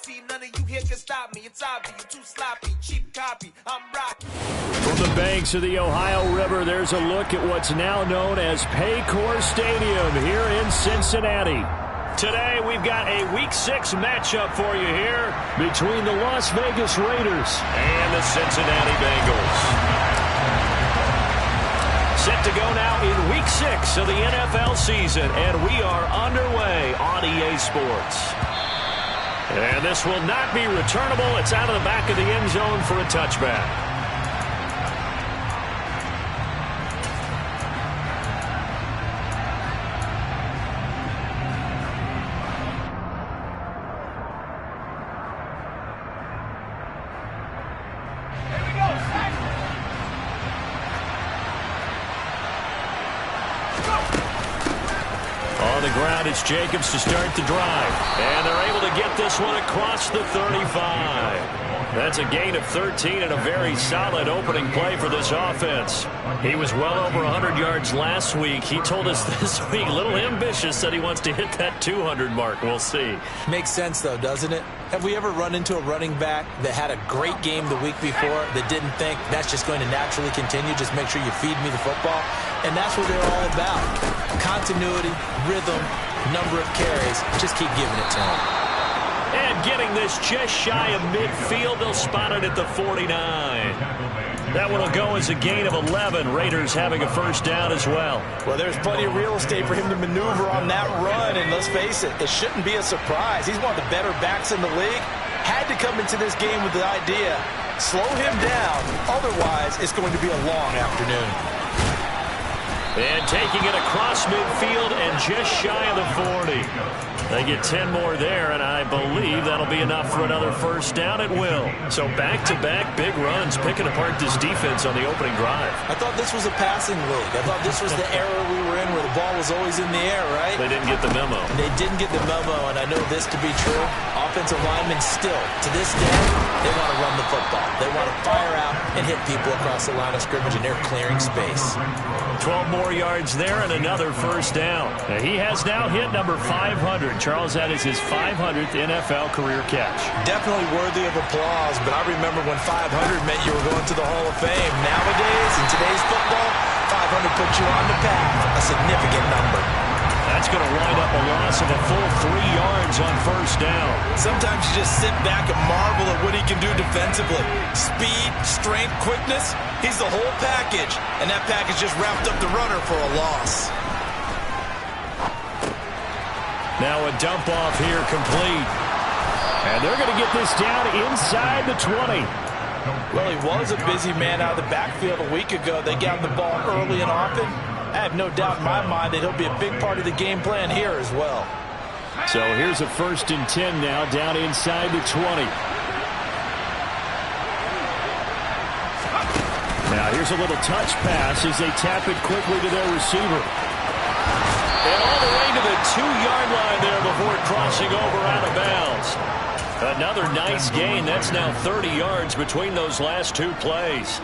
copy. None of you here can stop me. It's obvious. You're too sloppy. Cheap copy. I'm rocking. From the banks of the Ohio River, there's a look at what's now known as Paycor Stadium here in Cincinnati. Today, we've got a Week 6 matchup for you here between the Las Vegas Raiders and the Cincinnati Bengals. Set to go now in Week 6 of the NFL season, and we are underway on EA Sports. And this will not be returnable. It's out of the back of the end zone for a touchback. It's Jacobs to start the drive, and they're able to get this one across the 35. That's a gain of 13 and a very solid opening play for this offense. He was well over 100 yards last week. He told us this week, a little ambitious, said he wants to hit that 200 mark. We'll see. Makes sense, though, doesn't it? Have we ever run into a running back that had a great game the week before that didn't think that's just going to naturally continue? Just make sure you feed me the football. And that's what they're all about. Continuity, rhythm, number of carries. Just keep giving it to him. And getting this just shy of midfield, they'll spot it at the 49. That one will go as a gain of 11. Raiders having a first down as well. Well, there's plenty of real estate for him to maneuver on that run, and let's face it, it shouldn't be a surprise. He's one of the better backs in the league. Had to come into this game with the idea, slow him down, otherwise it's going to be a long afternoon. And taking it across midfield and just shy of the 40. They get 10 more there, and I believe that'll be enough for another first down. It will. So back-to-back big runs, picking apart this defense on the opening drive. I thought this was a passing league. I thought this was the era we were in where the ball was always in the air, right? They didn't get the memo. They didn't get the memo, and I know this to be true. Offensive linemen still, to this day, they want to run the football. They want to fire out and hit people across the line of scrimmage, and they're clearing space. 12 more yards there and another first down. Now, he has now hit number 500. Charles, that is his 500th NFL career catch. Definitely worthy of applause, but I remember when 500 meant you were going to the Hall of Fame. Nowadays, in today's football, 500 puts you on the path, a significant number. That's going to wind up a loss of a full 3 yards on first down. Sometimes you just sit back and marvel at what he can do defensively. Speed, strength, quickness, he's the whole package. And that package just wrapped up the runner for a loss. Now a dump off here complete. And they're going to get this down inside the 20. Well, he was a busy man out of the backfield a week ago. They got the ball early and often. I have no doubt in my mind that he'll be a big part of the game plan here as well. So here's a 1st and 10 now down inside the 20. Now here's a little touch pass as they tap it quickly to their receiver. And all the way to the 2-yard line there before crossing over out of bounds. Another nice gain. That's now 30 yards between those last two plays.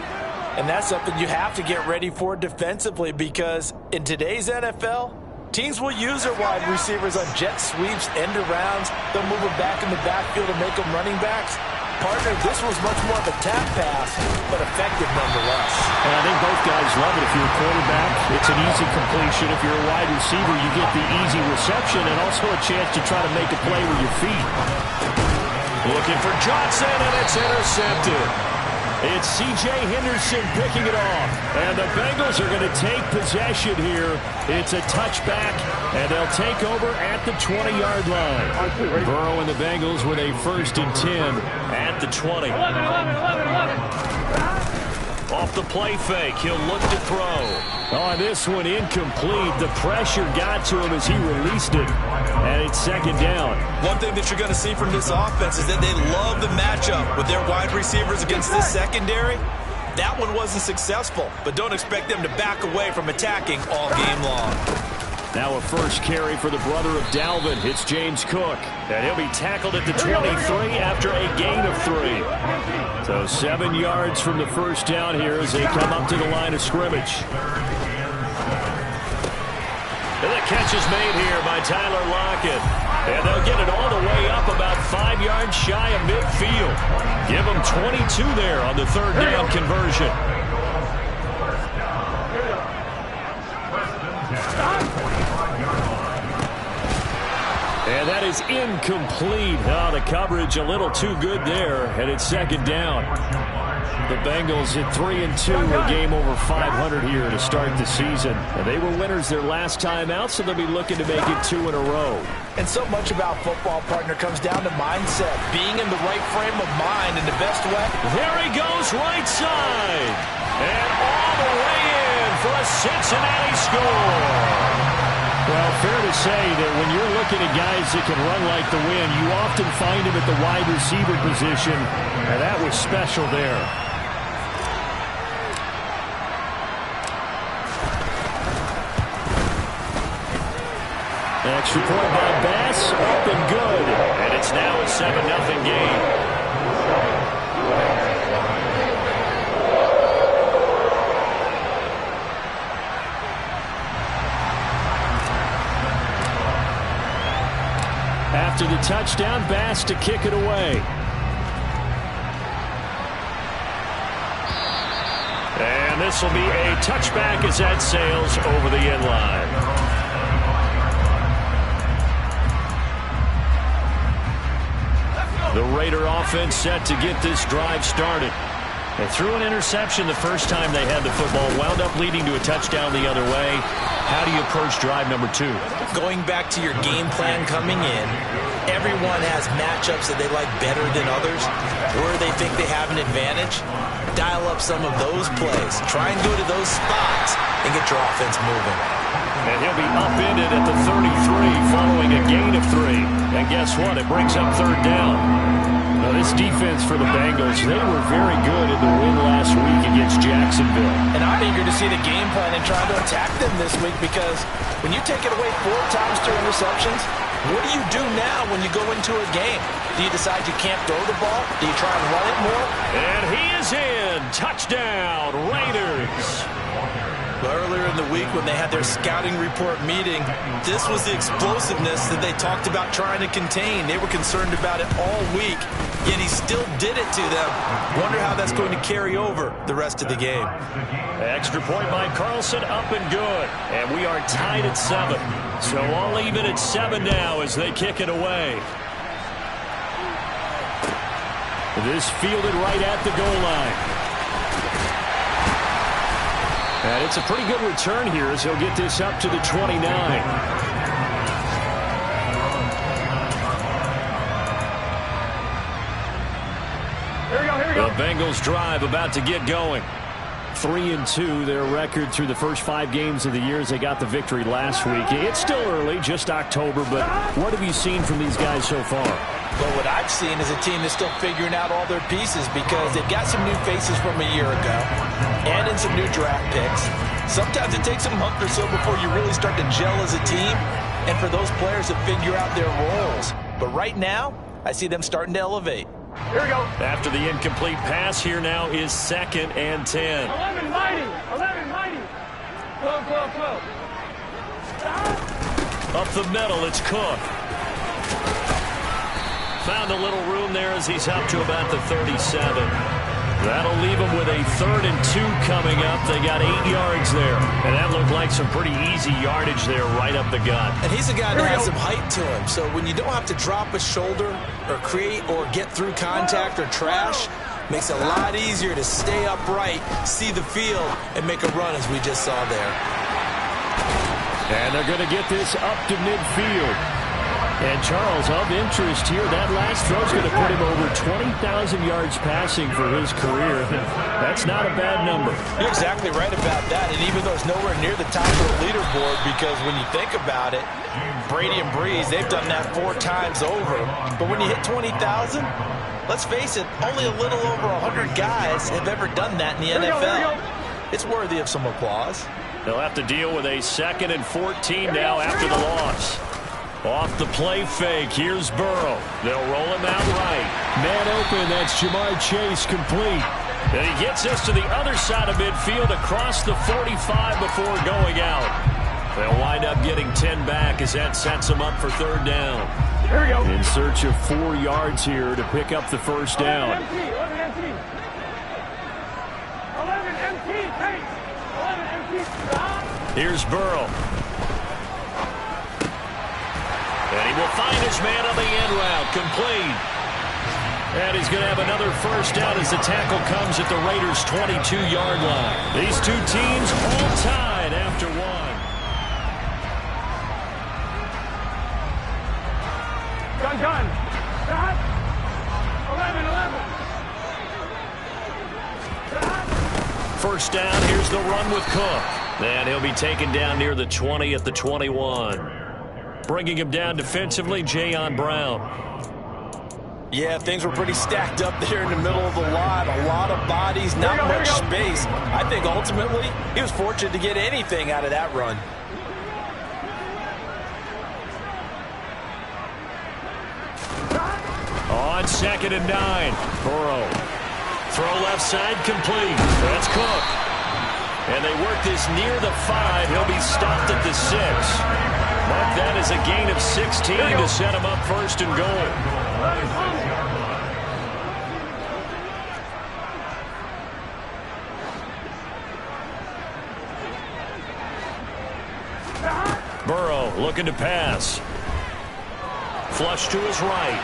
And that's something you have to get ready for defensively, because in today's NFL, teams will use their wide receivers on jet sweeps, end arounds. They'll move them back in the backfield and make them running backs. Partner, this was much more of a tap pass, but effective nonetheless. And I think both guys love it. If you're a quarterback, it's an easy completion. If you're a wide receiver, you get the easy reception and also a chance to try to make a play with your feet. Looking for Johnson, and it's intercepted. It's C.J. Henderson picking it off. And the Bengals are going to take possession here. It's a touchback, and they'll take over at the 20-yard line. Burrow and the Bengals with a 1st and 10 at the 20. 11. Off the play fake, he'll look to throw. On this one, incomplete. The pressure got to him as he released it. And it's 2nd down. One thing that you're going to see from this offense is that they love the matchup with their wide receivers against this secondary. That one wasn't successful, but don't expect them to back away from attacking all game long. Now a first carry for the brother of Dalvin. It's James Cook. And he'll be tackled at the 23 after a gain of 3. So 7 yards from the first down here as they come up to the line of scrimmage. And the catch is made here by Tyler Lockett. And they'll get it all the way up about 5 yards shy of midfield. Give them 22 there on the third down conversion. And that is incomplete. Oh, the coverage a little too good there, and it's second down. The Bengals at 3-2, a game over 500 here to start the season. And they were winners their last time out, so they'll be looking to make it 2 in a row. And so much about football, partner, comes down to mindset. Being in the right frame of mind in the best way. There he goes, right side. And all the way in for a Cincinnati score. Well, fair to say that when you're looking at guys that can run like the wind, you often find them at the wide receiver position, and that was special there. Extra point by Bass, up and good. And it's now a 7-0 game. After the touchdown, Bass to kick it away. And this will be a touchback as that sails over the end line. The Raider offense set to get this drive started. They threw an interception the first time they had the football, wound up leading to a touchdown the other way. How do you approach drive number 2? Going back to your game plan coming in, everyone has matchups that they like better than others, where they think they have an advantage. Dial up some of those plays. Try and go to those spots and get your offense moving. And he'll be upended at the 33 following a gain of 3. And guess what? It brings up third down. Now, this defense for the Bengals, they were very good in the win last week against Jacksonville. And I'm eager to see the game plan and try to attack them this week, because when you take it away 4 times through interceptions, what do you do now when you go into a game? Do you decide you can't throw the ball? Do you try and run it more? And he is in. Touchdown, Raiders. Earlier in the week when they had their scouting report meeting, this was the explosiveness that they talked about trying to contain. They were concerned about it all week, yet he still did it to them. Wonder how that's going to carry over the rest of the game. Extra point by Carlson, up and good. And we are tied at 7. So all even at 7 now as they kick it away. This fielded right at the goal line. And it's a pretty good return here as he'll get this up to the 29. The Bengals drive about to get going. 3-2, their record through the first 5 games of the year as they got the victory last week. It's still early, just October, but what have you seen from these guys so far? Well, what I've seen is a team that's still figuring out all their pieces, because they've got some new faces from a year ago and in some new draft picks. Sometimes it takes a month or so before you really start to gel as a team and for those players to figure out their roles. But right now, I see them starting to elevate. Here we go. After the incomplete pass, here now is 2nd and 10. 11 mighty. 11 mighty. 12. Up the middle, it's Cook. Found a little room there as he's up to about the 37. That'll leave him with a 3rd and 2 coming up. They got 8 yards there. And that looked like some pretty easy yardage there right up the gut. And he's a guy that has some height to him. So when you don't have to drop a shoulder or create or get through contact or trash, makes it a lot easier to stay upright, see the field, and make a run as we just saw there. And they're going to get this up to midfield. And Charles, of interest here, that last throw is going to put him over 20,000 yards passing for his career. That's not a bad number. You're exactly right about that. And even though it's nowhere near the top of the leaderboard, because when you think about it, Brady and Breeze, they've done that 4 times over. But when you hit 20,000, let's face it, only a little over 100 guys have ever done that in the NFL. It's worthy of some applause. They'll have to deal with a 2nd and 14 now after the loss. Off the play fake, here's Burrow. They'll roll him out right. Man open, that's Jamar Chase complete. And he gets us to the other side of midfield across the 45 before going out. They'll wind up getting 10 back as that sets them up for 3rd down. Here we go. In search of 4 yards here to pick up the first down. 11 empty. 11 empty. 11 empty. Take. 11 empty. Stop. Here's Burrow. And he will find his man on the end route. Complete. And he's going to have another first down as the tackle comes at the Raiders' 22-yard line. These two teams all tied after one. Gun. Stop. 11. Stop. First down, here's the run with Cook. And he'll be taken down near the 20 at the 21. Bringing him down defensively, Jayon Brown. Yeah, things were pretty stacked up there in the middle of the line. A lot of bodies, not much space. I think ultimately he was fortunate to get anything out of that run. On 2nd and 9, Burrow. Throw left side, complete. That's Cook. And they work this near the 5. He'll be stopped at the 6. Mark that as a gain of 16 to set him up first and goal. Burrow looking to pass. Flush to his right.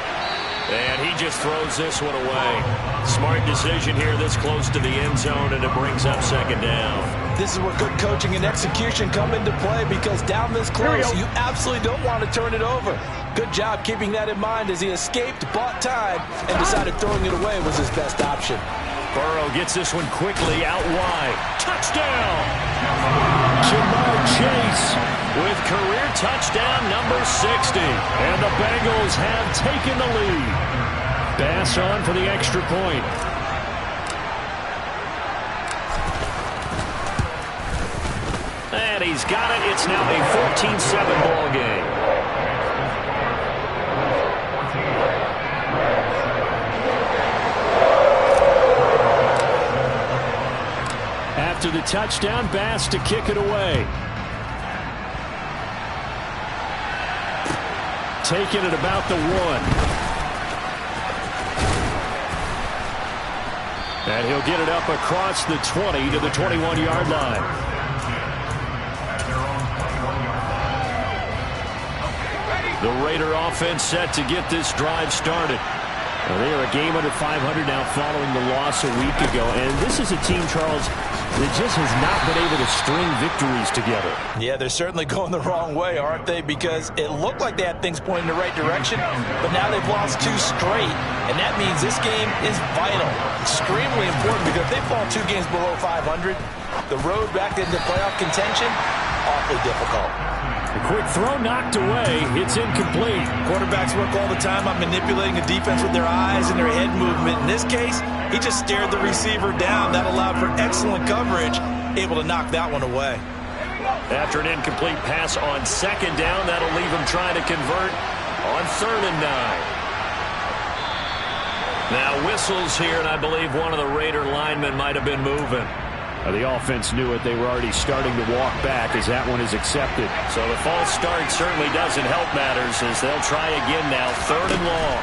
And he just throws this one away. Smart decision here this close to the end zone, and it brings up 2nd down. This is where good coaching and execution come into play, because down this close, you absolutely don't want to turn it over. Good job keeping that in mind as he escaped, bought time, and decided throwing it away was his best option. Burrow gets this one quickly out wide. Touchdown! Jamar Chase with career touchdown number 60. And the Bengals have taken the lead. Bass on for the extra point. And he's got it. It's now a 14-7 ball game. After the touchdown, Bass to kick it away. Taken at about the 1. And he'll get it up across the 20 to the 21-yard line. The Raider offense set to get this drive started. They are a game under 500 now following the loss a week ago. And this is a team, Charles, that just has not been able to string victories together. Yeah, they're certainly going the wrong way, aren't they? Because it looked like they had things pointing in the right direction, but now they've lost 2 straight. And that means this game is vital, extremely important, because if they fall 2 games below 500, the road back into playoff contention, awfully difficult. A quick throw knocked away. It's incomplete. Quarterbacks work all the time on manipulating the defense with their eyes and their head movement. In this case, he just stared the receiver down. That allowed for excellent coverage, able to knock that one away. After an incomplete pass on 2nd down, that'll leave him trying to convert on 3rd and 9. Now whistles here, and I believe one of the Raider linemen might have been moving. The offense knew it. They were already starting to walk back as that one is accepted. So the false start certainly doesn't help matters as they'll try again now. 3rd and long.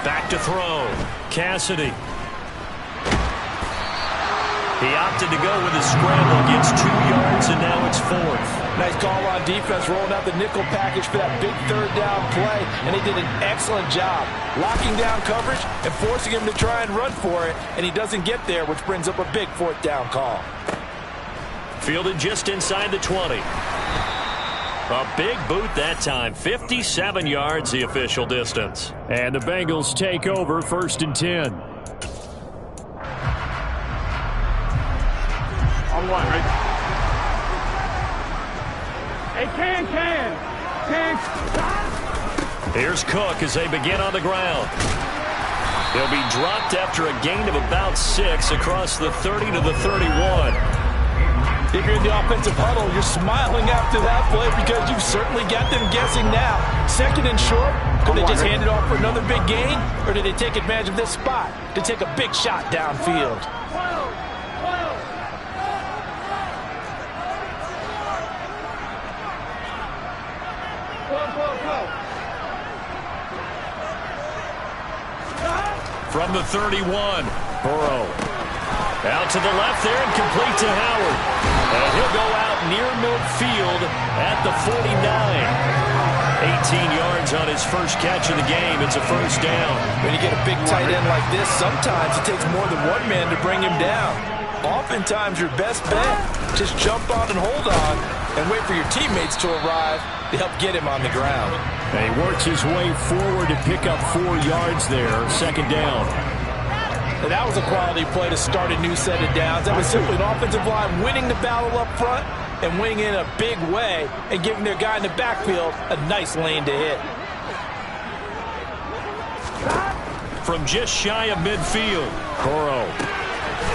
Back to throw. Cassidy. He opted to go with a scramble. Gets 2 yards, and now it's 4th. Nice call on defense, rolling out the nickel package for that big 3rd down play, and he did an excellent job locking down coverage and forcing him to try and run for it, and he doesn't get there, which brings up a big 4th down call. Fielded just inside the 20. A big boot that time. 57 yards the official distance. And the Bengals take over 1st and 10. On 1, right? Hey, can. Stop. Here's Cook as they begin on the ground. He'll be dropped after a gain of about 6 across the 30 to the 31. If you're in the offensive huddle, you're smiling after that play because you've certainly got them guessing now. 2nd and short, could they just hand it off for another big gain, or did they take advantage of this spot to take a big shot downfield? From the 31, Burrow. Out to the left there and complete to Howard. And he'll go out near midfield at the 49. 18 yards on his first catch of the game. It's a first down. When you get a big tight end like this, sometimes it takes more than one man to bring him down. Oftentimes, your best bet, just jump on and hold on and wait for your teammates to arrive to help get him on the ground. And he works his way forward to pick up 4 yards there. Second down. And that was a quality play to start a new set of downs. That was simply an offensive line winning the battle up front and winning in a big way and giving their guy in the backfield a nice lane to hit. From just shy of midfield, Burrow.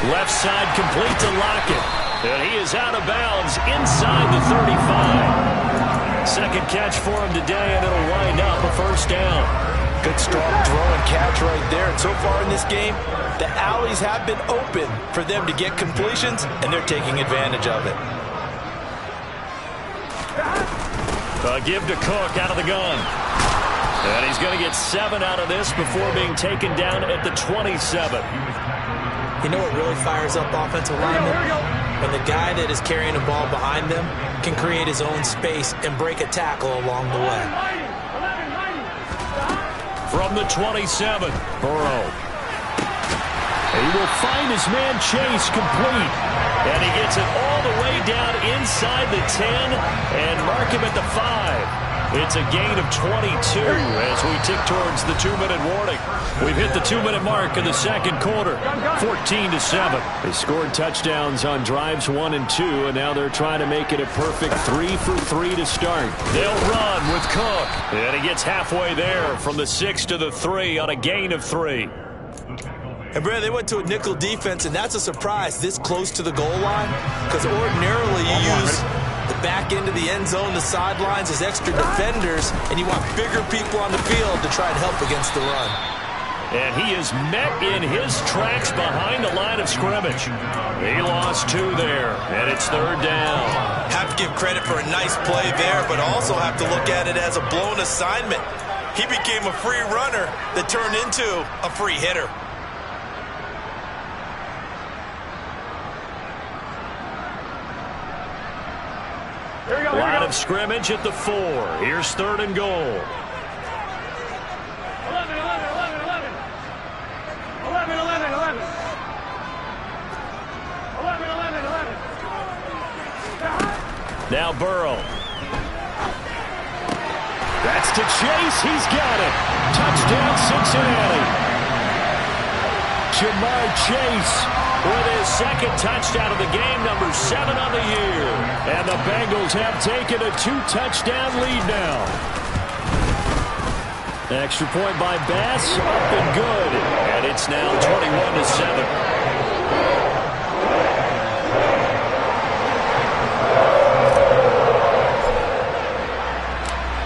Left side complete to Lockett. And he is out of bounds inside the 35. Second catch for him today, and it'll wind up a first down. Good strong throw and catch right there. And so far in this game, the alleys have been open for them to get completions, and they're taking advantage of it. A give to Cook out of the gun. And he's going to get 7 out of this before being taken down at the 27. You know what really fires up offensive linemen? When the guy that is carrying the ball behind them can create his own space and break a tackle along the way. From the 27, Burrow. He will find his man Chase complete. And he gets it all the way down inside the 10 and mark him at the 5. It's a gain of 22 as we tick towards the 2-minute warning. We've hit the 2-minute mark in the second quarter, 14-7. They scored touchdowns on drives 1 and 2, and now they're trying to make it a perfect 3 for 3 to start. They'll run with Cook, and he gets halfway there from the 6 to the 3 on a gain of 3. And, Brad, they went to a nickel defense, and that's a surprise this close to the goal line, because ordinarily you use the back end of the end zone, the sidelines as extra defenders, and you want bigger people on the field to try and help against the run. And he is met in his tracks behind the line of scrimmage. He lost 2 there, and it's third down. Have to give credit for a nice play there, but also have to look at it as a blown assignment. He became a free runner that turned into a free hitter. Line of scrimmage at the 4. Here's third and goal. 11, 11, 11, 11, 11, 11. 11, 11, 11. Now Burrow. That's to Chase. He's got it. Touchdown, Cincinnati. Jamar Chase with his second touchdown of the game, number 7 on the year. And the Bengals have taken a 2-touchdown lead now. Extra point by Bass, up and good. And it's now 21-7.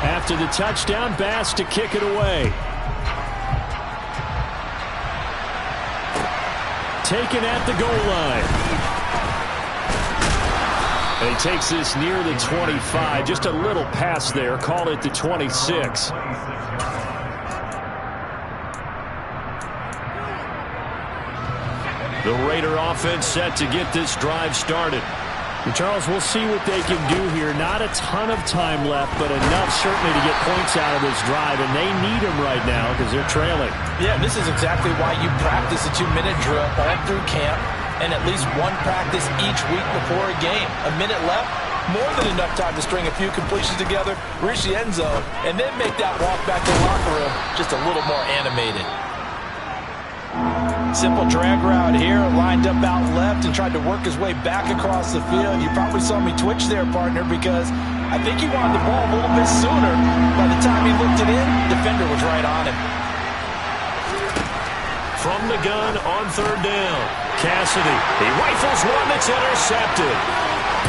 After the touchdown, Bass to kick it away. Taken at the goal line. And he takes this near the 25. Just a little pass there. Call it the 26. The Raider offense set to get this drive started. And Charles, we'll see what they can do here. Not a ton of time left, but enough certainly to get points out of this drive, and they need them right now because they're trailing. Yeah, this is exactly why you practice a 2-minute drill all through camp and at least one practice each week before a game. A minute left, more than enough time to string a few completions together, reach the end zone, and then make that walk back to the locker room just a little more animated. Simple drag route here, lined up out left and tried to work his way back across the field. You probably saw me twitch there, partner, because I think he wanted the ball a little bit sooner. By the time he looked it in, the defender was right on him. From the gun on third down, Cassidy. He rifles one that's intercepted.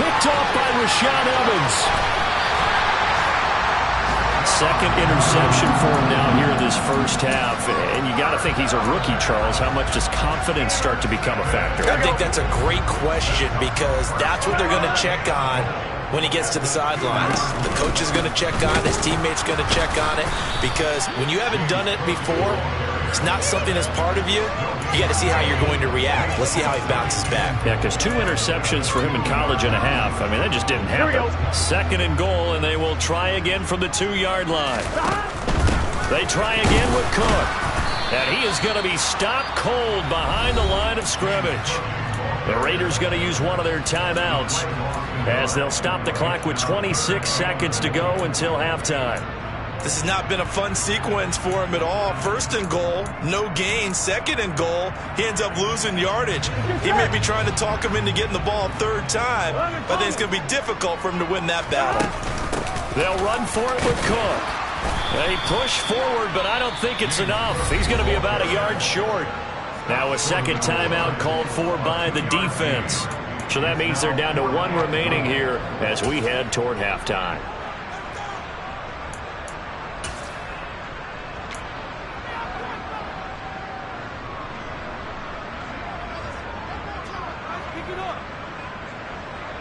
Picked off by Rashaan Evans. Second interception for him now here in this first half. And you got to think he's a rookie, Charles. How much does confidence start to become a factor? I think that's a great question because that's what they're going to check on when he gets to the sidelines. The coach is going to check on it. His teammate's going to check on it because when you haven't done it before, It's not something that's part of you. You got to see how you're going to react. Let's see how he bounces back. Yeah, because 2 interceptions for him in college and a half. I mean, that just didn't happen. 2nd and goal, and they will try again from the 2-yard line. They try again with Cook. And he is going to be stopped cold behind the line of scrimmage. The Raiders going to use one of their timeouts as they'll stop the clock with 26 seconds to go until halftime. This has not been a fun sequence for him at all. 1st and goal, no gain. 2nd and goal, he ends up losing yardage. He may be trying to talk him into getting the ball a 3rd time, but I think it's going to be difficult for him to win that battle. They'll run for it with Cook. They push forward, but I don't think it's enough. He's going to be about a yard short. Now a 2nd timeout called for by the defense. So that means they're down to 1 remaining here as we head toward halftime.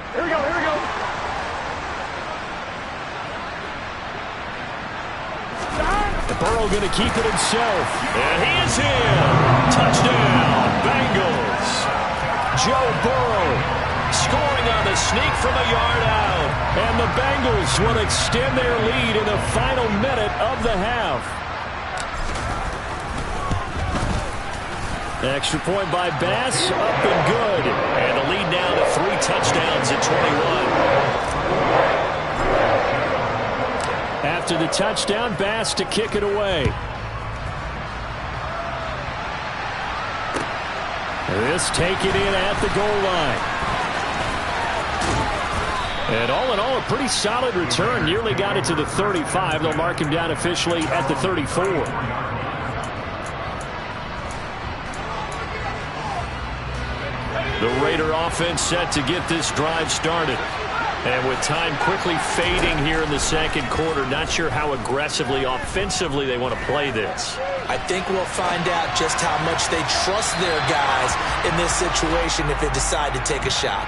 Here we go, here we go. Burrow going to keep it himself. And he is in. Touchdown, Bengals. Joe Burrow scoring on the sneak from a yard out. And the Bengals will extend their lead in the final minute of the half. Extra point by Bass, up and good. And the lead down to 3 touchdowns at 21. After the touchdown, Bass to kick it away. This taken in at the goal line. And all in all, a pretty solid return. Nearly got it to the 35. They'll mark him down officially at the 34. The Raider offense set to get this drive started. And with time quickly fading here in the 2nd quarter, not sure how aggressively, offensively they want to play this. I think we'll find out just how much they trust their guys in this situation if they decide to take a shot.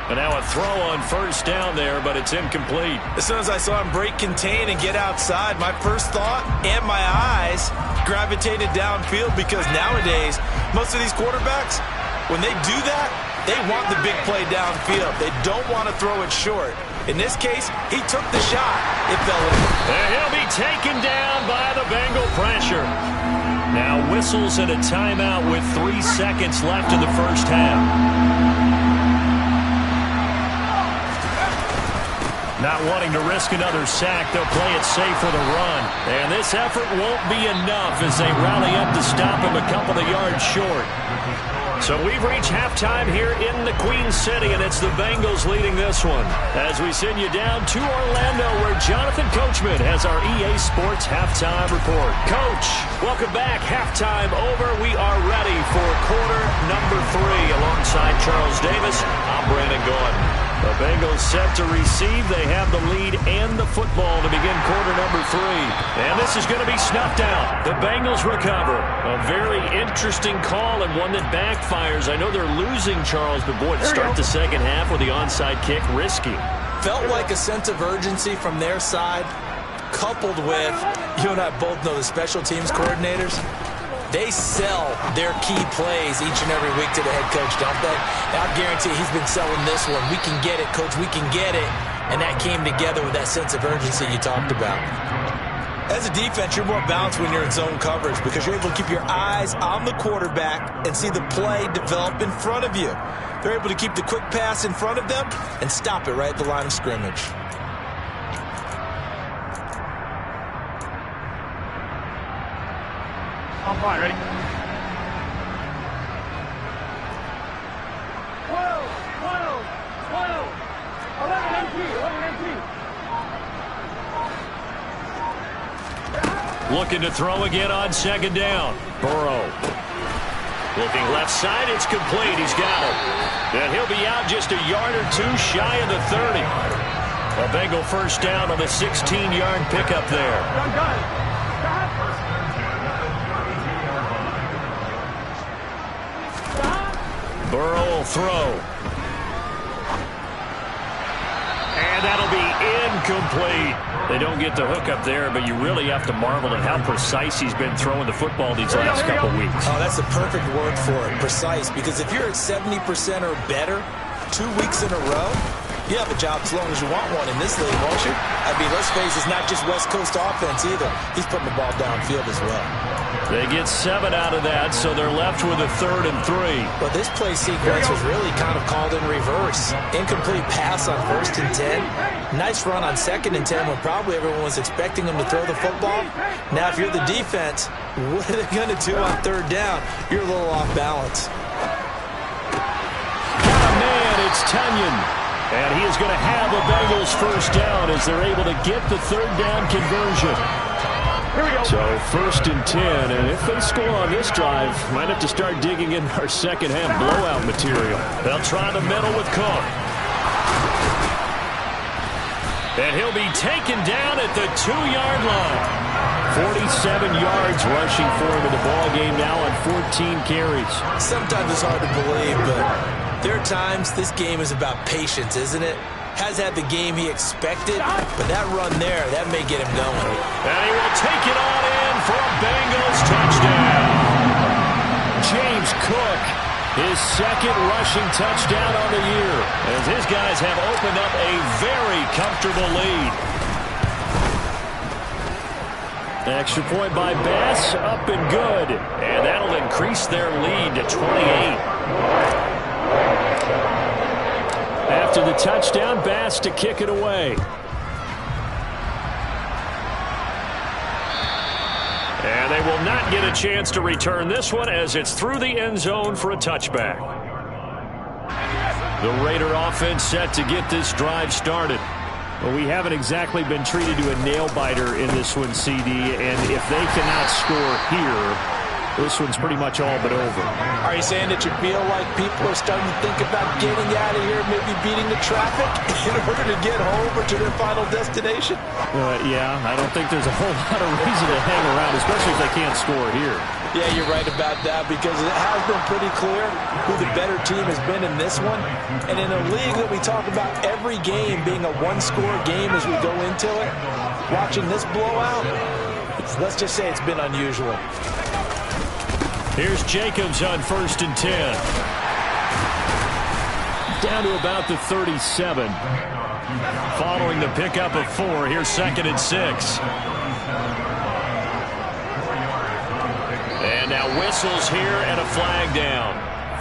And now a throw on 1st down there, but it's incomplete. As soon as I saw him break contain and get outside, my first thought and my eyes gravitated downfield, because nowadays, most of these quarterbacks, when they do that, they want the big play downfield. They don't want to throw it short. In this case, he took the shot. It fell in. And he'll be taken down by the Bengal pressure. Now whistles and a timeout with 3 seconds left in the 1st half. Not wanting to risk another sack, they'll play it safe for the run. And this effort won't be enough as they rally up to stop him a couple of yards short. So we've reached halftime here in the Queen City, and it's the Bengals leading this one. As we send you down to Orlando, where Jonathan Coachman has our EA Sports Halftime Report. Coach, welcome back. Halftime over. We are ready for quarter number 3. Alongside Charles Davis, I'm Brandon Gordon. The Bengals set to receive. They have the lead and the football to begin quarter number 3. And this is going to be snuffed out. The Bengals recover. A very interesting call and one that backfires. I know they're losing, Charles, but boy, to start the 2nd half with the onside kick, risky. Felt like a sense of urgency from their side, coupled with, you and I both know the special teams coordinators. They sell their key plays each and every week to the head coach, don't they? And I guarantee he's been selling this one. We can get it, coach. We can get it. And that came together with that sense of urgency you talked about. As a defense, you're more balanced when you're in zone coverage because you're able to keep your eyes on the quarterback and see the play develop in front of you. They're able to keep the quick pass in front of them and stop it right at the line of scrimmage. I'm fine, ready? 12, 12, 12, 11 MP, 11 MP. Looking to throw again on 2nd down. Burrow. Looking left side, it's complete. He's got it. And he'll be out just a yard or 2 shy of the 30. A Bengal 1st down on the 16-yard pickup there. Done. Burrow will throw. And that'll be incomplete. They don't get the hook up there, but you really have to marvel at how precise he's been throwing the football these last couple weeks. Oh, that's the perfect word for it, precise, because if you're at 70% or better 2 weeks in a row, you have a job as long as you want one in this league, won't you? I mean, let's face it, it's not just West Coast offense either. He's putting the ball downfield as well. They get 7 out of that, so they're left with a 3rd and 3. But this play sequence was really kind of called in reverse. Incomplete pass on 1st and 10. Nice run on 2nd and 10 when probably everyone was expecting him to throw the football. Now, if you're the defense, what are they going to do on 3rd down? You're a little off balance. Oh, man, it's Tunyon. And he is going to have a Bengals 1st down as they're able to get the 3rd down conversion. So 1st and 10, and if they score on this drive, might have to start digging in our second half blowout material. They'll try the middle with Cook. And he'll be taken down at the 2-yard line. 47 yards rushing for him in the ball game now on 14 carries. Sometimes it's hard to believe, but there are times this game is about patience, isn't it? Has had the game he expected, but that run there, that may get him going. And he will take it on in for a Bengals touchdown. James Cook, his 2nd rushing touchdown on the year, as his guys have opened up a very comfortable lead. Extra point by Bass, up and good. And that'll increase their lead to 28. After the touchdown, Bass to kick it away. And they will not get a chance to return this one as it's through the end zone for a touchback. The Raider offense set to get this drive started. Well, we haven't exactly been treated to a nail-biter in this one, CD, and if they cannot score here, this one's pretty much all but over. Are you saying that you feel like people are starting to think about getting out of here, maybe beating the traffic in order to get home or to their final destination? Yeah, I don't think there's a whole lot of reason to hang around, especially if they can't score here. Yeah, you're right about that because it has been pretty clear who the better team has been in this one. And in a league that we talk about every game being a one-score game as we go into it, watching this blowout, let's just say it's been unusual. Here's Jacobs on 1st and 10. Down to about the 37. Following the pickup of 4, here's 2nd and 6. And now whistles here and a flag down.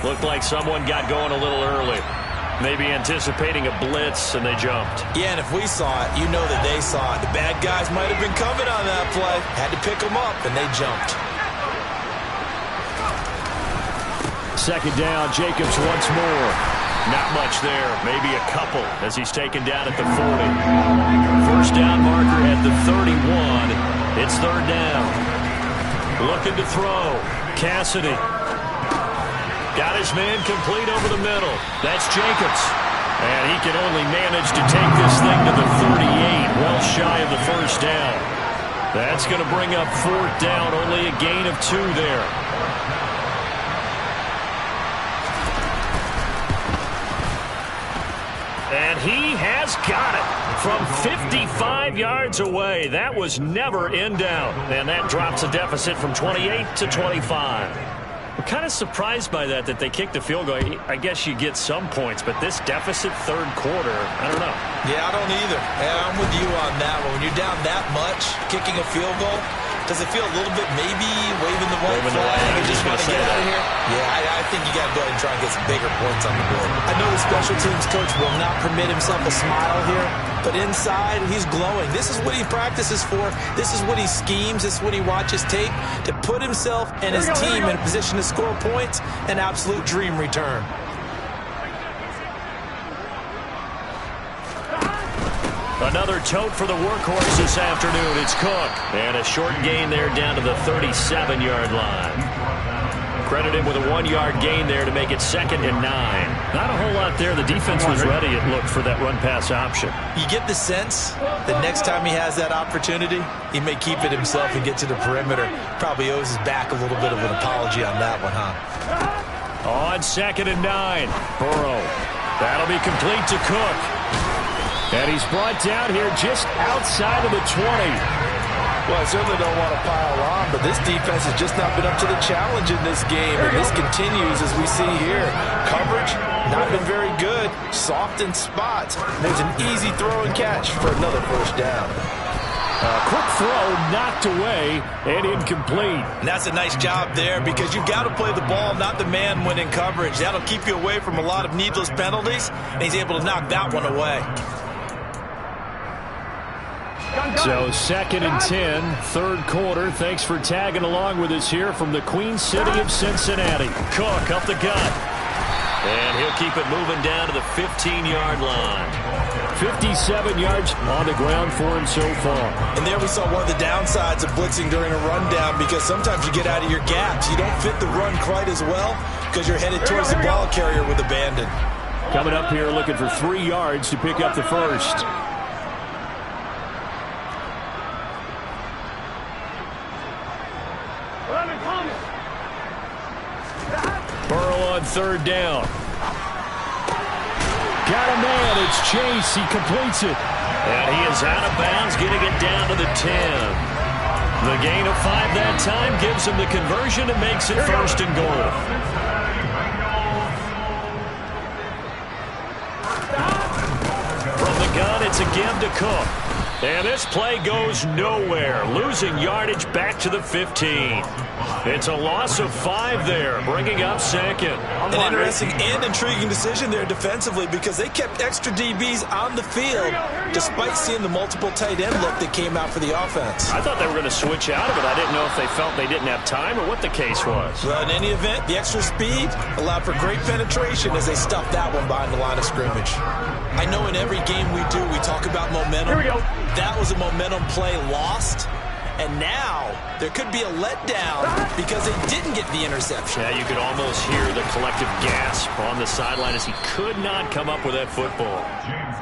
Looked like someone got going a little early. Maybe anticipating a blitz, and they jumped. Yeah, and if we saw it, you know that they saw it. The bad guys might have been coming on that play. Had to pick them up, and they jumped. 2nd down, Jacobs once more. Not much there, maybe a couple as he's taken down at the 40. 1st down marker at the 31. It's 3rd down. Looking to throw. Cassidy. Got his man complete over the middle. That's Jacobs. And he can only manage to take this thing to the 38, well shy of the 1st down. That's going to bring up 4th down, only a gain of 2 there. And he has got it from 55 yards away. That was never in down. And that drops a deficit from 28 to 25. We're kind of surprised by that they kicked the field goal. I guess you get some points, but this deficit 3rd quarter, I don't know. Yeah, I don't either. And I'm with you on that one. When you're down that much, kicking a field goal, does it feel a little bit maybe waving the white flag and just want to get out of here? Yeah, I think you got to go ahead and try and get some bigger points on the board. I know the special teams coach will not permit himself a smile here, but inside, he's glowing. This is what he practices for. This is what he schemes. This is what he watches tape to put himself and his team in a position to score points. An absolute dream return. Another tote for the workhorse this afternoon. It's Cook. And a short gain there down to the 37-yard line. Credit him with a 1-yard gain there to make it 2nd and 9. Not a whole lot there. The defense was ready, it looked, for that run-pass option. You get the sense that next time he has that opportunity, he may keep it himself and get to the perimeter. Probably owes his back a little bit of an apology on that one, huh? On 2nd and 9. Burrow. That'll be complete to Cook. And he's brought down here just outside of the 20. Well, I certainly don't want to pile on, but this defense has just not been up to the challenge in this game. And this continues as we see here. Coverage, not been very good. Soft in spots. There's an easy throw and catch for another first down. Quick throw knocked away and incomplete. And that's a nice job there because you've got to play the ball, not the man when in coverage. That'll keep you away from a lot of needless penalties, and he's able to knock that one away. So 2nd and 10, third quarter. Thanks for tagging along with us here from the Queen City of Cincinnati. Cook up the gut. And he'll keep it moving down to the 15-yard line. 57 yards on the ground for him so far. And there we saw one of the downsides of blitzing during a rundown because sometimes you get out of your gaps. You don't fit the run quite as well because you're headed towards the ball carrier with abandon. Coming up here looking for 3 yards to pick up the first. Burrow on third down. Got a man. It's Chase. He completes it. And he is out of bounds, getting it down to the 10. The gain of 5 that time gives him the conversion and makes it first and goal. From the gun, it's a give to Cook. And this play goes nowhere. Losing yardage back to the 15. It's a loss of 5 there, bringing up second. An interesting and intriguing decision there defensively because they kept extra DBs on the field despite seeing the multiple tight end look that came out for the offense. I thought they were going to switch out of it. I didn't know if they felt they didn't have time or what the case was. Well, in any event, the extra speed allowed for great penetration as they stuffed that one behind the line of scrimmage. I know in every game we do, we talk about momentum. That was a momentum play lost. And now there could be a letdown because they didn't get the interception. Yeah, you could almost hear the collective gasp on the sideline as he could not come up with that football.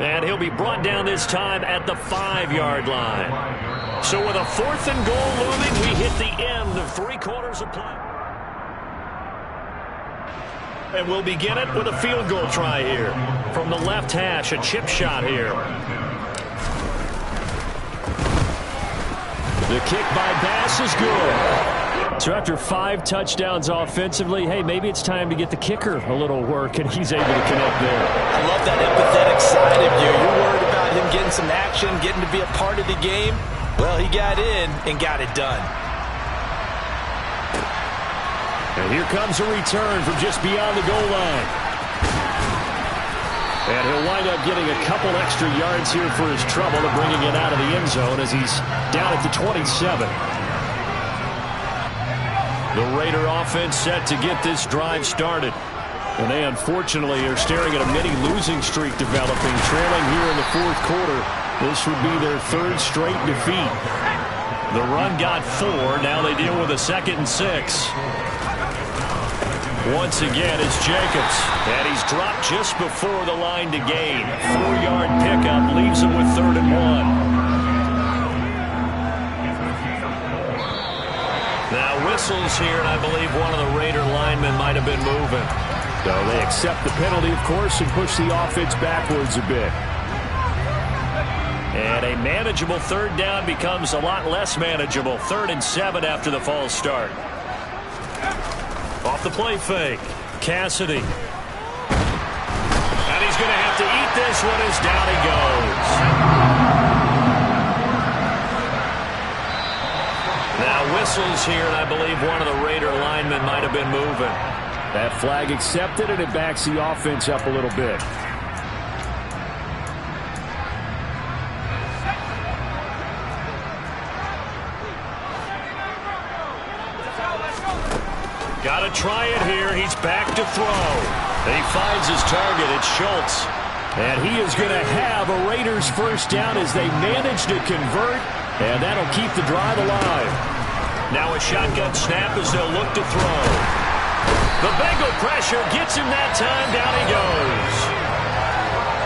And he'll be brought down this time at the 5-yard line. So with a 4th and goal looming, we hit the end of 3 quarters of play. And we'll begin it with a field goal try here. From the left hash, a chip shot here. The kick by Bass is good. So after 5 touchdowns offensively, hey, maybe it's time to get the kicker a little work, and he's able to connect there. I love that empathetic side of you. You're worried about him getting some action, getting to be a part of the game. Well, he got in and got it done. And here comes a return from just beyond the goal line. And he'll wind up getting a couple extra yards here for his trouble and bringing it out of the end zone as he's down at the 27. The Raider offense set to get this drive started. And they unfortunately are staring at a mini losing streak developing, trailing here in the 4th quarter. This would be their 3rd straight defeat. The run got 4. Now they deal with a 2nd and 6. Once again, it's Jacobs. And he's dropped just before the line to gain. 4-yard pickup leaves him with 3rd and 1. Now whistles here, and I believe one of the Raider linemen might have been moving. So they accept the penalty, of course, and push the offense backwards a bit. And a manageable 3rd down becomes a lot less manageable. 3rd and 7 after the false start. Off the play fake. Cassidy. And he's going to have to eat this one as down he goes. Now whistles here, and I believe one of the Raider linemen might have been moving. That flag accepted, and it backs the offense up a little bit. Got to try it here. He's back to throw. And he finds his target. It's Schultz. And he is going to have a Raiders first down as they manage to convert. And that'll keep the drive alive. Now a shotgun snap as they'll look to throw. The Bengal pressure gets him that time. Down he goes.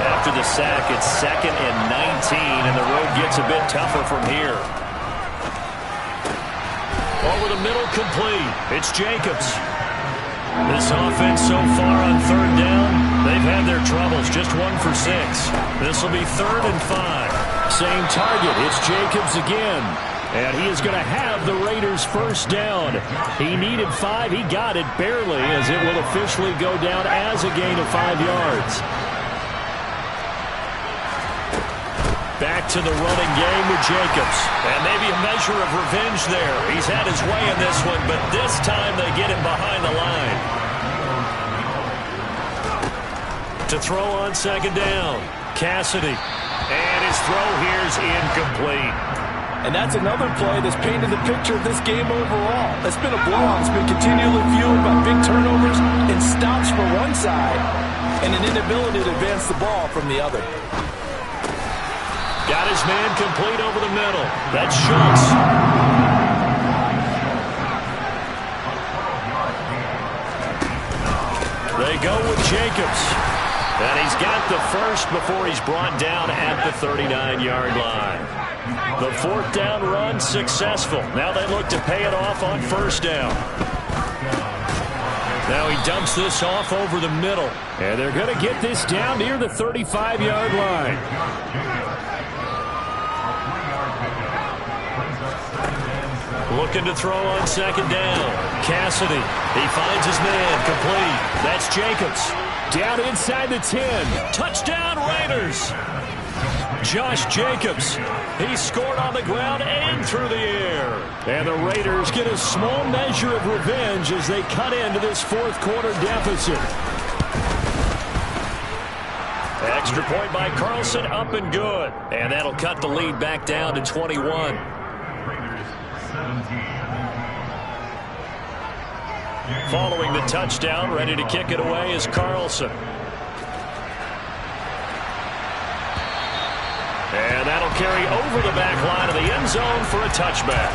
After the sack, it's 2nd and 19, and the road gets a bit tougher from here. Over the middle, complete. It's Jacobs. This offense so far on third down, they've had their troubles. Just 1 for 6. This will be 3rd and 5. Same target. It's Jacobs again. And he is going to have the Raiders first down. He needed 5. He got it barely, as it will officially go down as a gain of 5 yards. Back to the running game with Jacobs. And maybe a measure of revenge there. He's had his way in this one, but this time they get him behind the line. To throw on second down, Cassidy. And his throw here is incomplete. And that's another play that's painted the picture of this game overall. It's been a blowout. It's been continually fueled by big turnovers and stops for one side and an inability to advance the ball from the other. Got his man complete over the middle. That's Schultz. They go with Jacobs. And he's got the first before he's brought down at the 39-yard line. The 4th down run successful. Now they look to pay it off on first down. Now he dumps this off over the middle. And they're going to get this down near the 35-yard line. Looking to throw on second down. Cassidy. He finds his man complete. That's Jacobs. Down inside the 10. Touchdown Raiders. Josh Jacobs. He scored on the ground and through the air. And the Raiders get a small measure of revenge as they cut into this 4th quarter deficit. Extra point by Carlson, up and good. And that'll cut the lead back down to 21. Following the touchdown, ready to kick it away is Carlson. And that'll carry over the back line of the end zone for a touchback.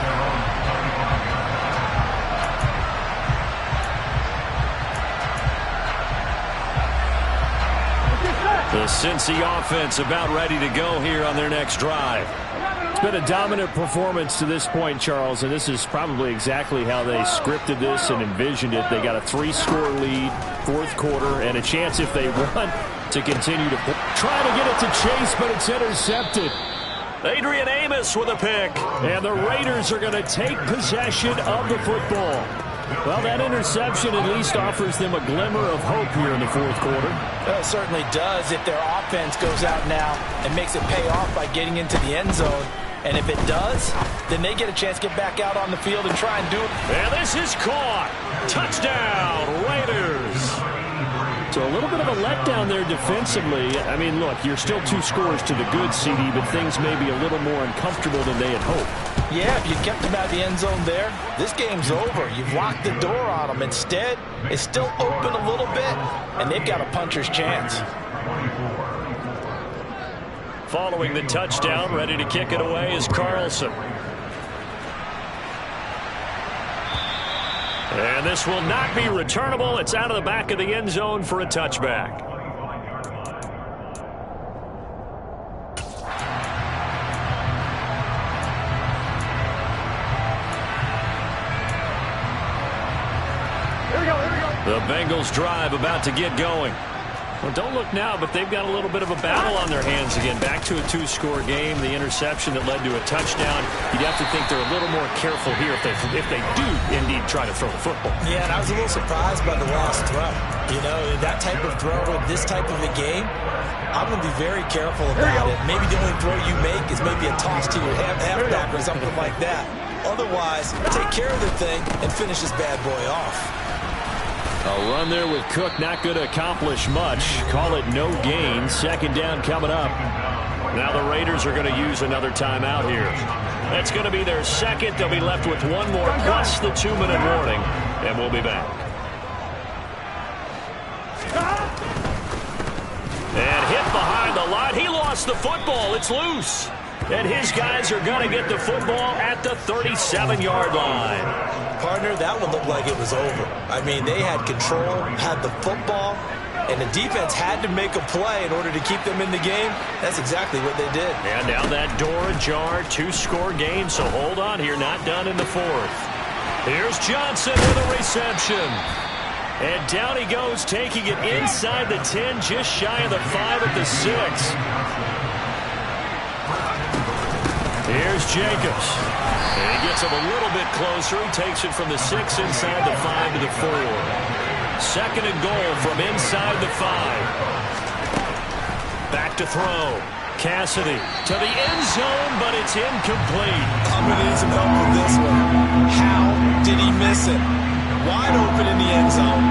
The Cincy offense about ready to go here on their next drive. It's been a dominant performance to this point, Charles, and this is probably exactly how they scripted this and envisioned it. They got a 3-score lead, 4th quarter, and a chance if they want to continue to try to get it to Chase, but it's intercepted. Adrian Amos with a pick. And the Raiders are going to take possession of the football. Well, that interception at least offers them a glimmer of hope here in the 4th quarter. Well, it certainly does if their offense goes out now and makes it pay off by getting into the end zone. And if it does, then they get a chance to get back out on the field and try and do it. And this is caught. Touchdown, Raiders. So a little bit of a letdown there defensively. I mean, look, you're still 2 scores to the good, CD, but things may be a little more uncomfortable than they had hoped. Yeah, if you kept them out of the end zone there, this game's over. You've locked the door on them. Instead, it's still open a little bit, and they've got a puncher's chance. Following the touchdown, ready to kick it away is Carlson. And this will not be returnable. It's out of the back of the end zone for a touchback. Here we go. The Bengals drive about to get going. Well, don't look now, but they've got a little bit of a battle on their hands again. Back to a 2-score game. The interception that led to a touchdown. You'd have to think they're a little more careful here if they do indeed try to throw the football. Yeah, and I was a little surprised by the last throw. You know, that type of throw in this type of a game, I'm going to be very careful about it. Maybe the only throw you make is maybe a toss to your halfback or something like that. Otherwise, take care of the thing and finish this bad boy off. A run there with Cook, not going to accomplish much. Call it no gain. Second down coming up. Now the Raiders are going to use another timeout here. That's going to be their second. They'll be left with one more plus the 2-minute warning, and we'll be back. And hit behind the line. He lost the football. It's loose. And his guys are going to get the football at the 37-yard line. Partner, that one looked like it was over. I mean, they had control, had the football, and the defense had to make a play in order to keep them in the game. That's exactly what they did. And now that door ajar, 2-score game, so hold on here, not done in the 4th. Here's Johnson with a reception. And down he goes, taking it inside the 10, just shy of the 5 at the 6. Here's Jacobs. And he gets him a little bit closer. He takes it from the 6 inside the 5 to the 4. Second and goal from inside the 5. Back to throw. Cassidy to the end zone, but it's incomplete. I'm going to need some help with this one. How did he miss it? Wide open in the end zone.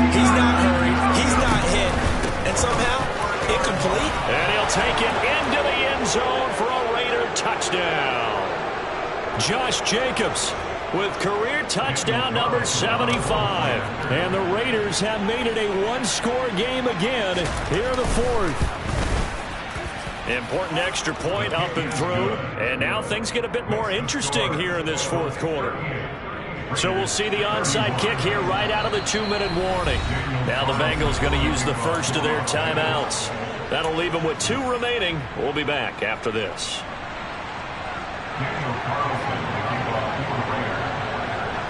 He's not hurried. He's not hit. And somehow, incomplete. And he'll take it into the end zone for a Raider touchdown. Josh Jacobs with career touchdown number 75. And the Raiders have made it a one-score game again here in the fourth. Important extra point up and through. And now things get a bit more interesting here in this fourth quarter. So we'll see the onside kick here right out of the 2-minute warning. Now the Bengals going to use the first of their timeouts. That'll leave them with 2 remaining. We'll be back after this.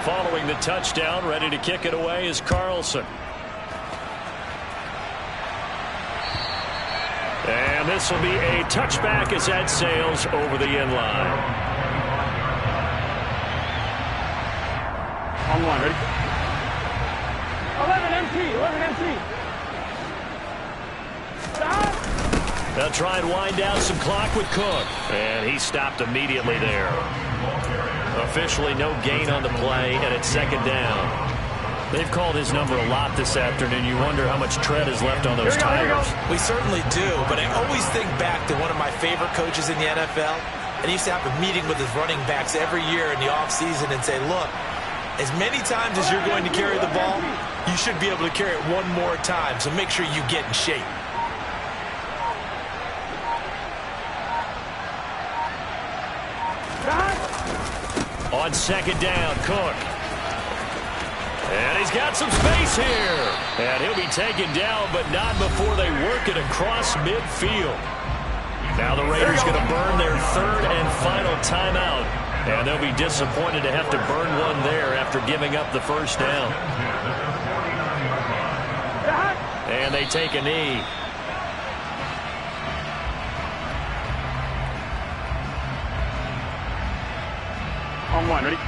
Following the touchdown, ready to kick it away is Carlson. And this will be a touchback as that sails over the end line. On one, ready? 11 empty. Stop. They'll try and wind down some clock with Cook. And he stopped immediately there. Officially no gain on the play, and it's second down. They've called his number a lot this afternoon. You wonder how much tread is left on those tires. We certainly do, but I always think back to one of my favorite coaches in the NFL. And he used to have a meeting with his running backs every year in the offseason and say, look, as many times as you're going to carry the ball, you should be able to carry it one more time, so make sure you get in shape. On second down, Cook. And he's got some space here. And he'll be taken down, but not before they work it across midfield. Now the Raiders going to burn their third and final timeout. And they'll be disappointed to have to burn one there after giving up the first down. And they take a knee. On one, ready?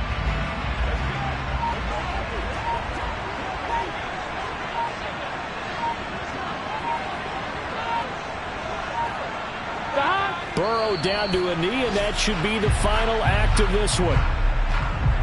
Burrow down to a knee, and that should be the final act of this one.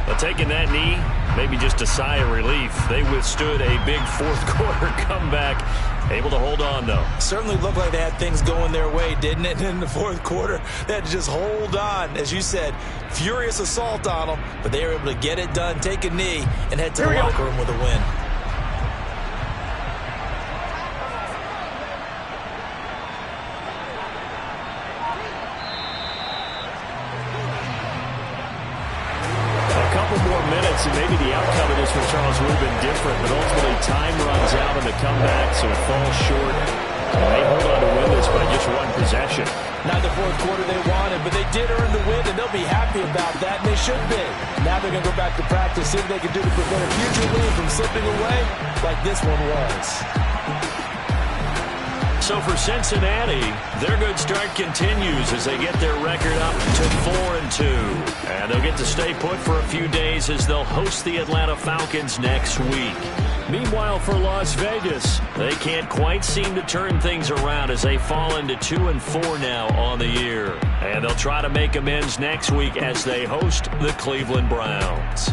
But taking that knee, maybe just a sigh of relief. They withstood a big fourth quarter comeback. Able to hold on, though. Certainly looked like they had things going their way, didn't it? And in the fourth quarter, they had to just hold on. As you said, furious assault on them, but they were able to get it done, take a knee, and head to the locker room with a win. And maybe the outcome of this for Charles would have been different, but ultimately time runs out in the comeback, so it falls short. And they hold on to win this by just one possession. Not the fourth quarter they wanted, but they did earn the win, and they'll be happy about that, and they should be. Now they're going to go back to practice, see what they can do to prevent a future win from slipping away like this one was. So for Cincinnati, their good start continues as they get their record up to 4-2. And they'll get to stay put for a few days as they'll host the Atlanta Falcons next week. Meanwhile, for Las Vegas, they can't quite seem to turn things around as they fall into 2-4 now on the year. And they'll try to make amends next week as they host the Cleveland Browns.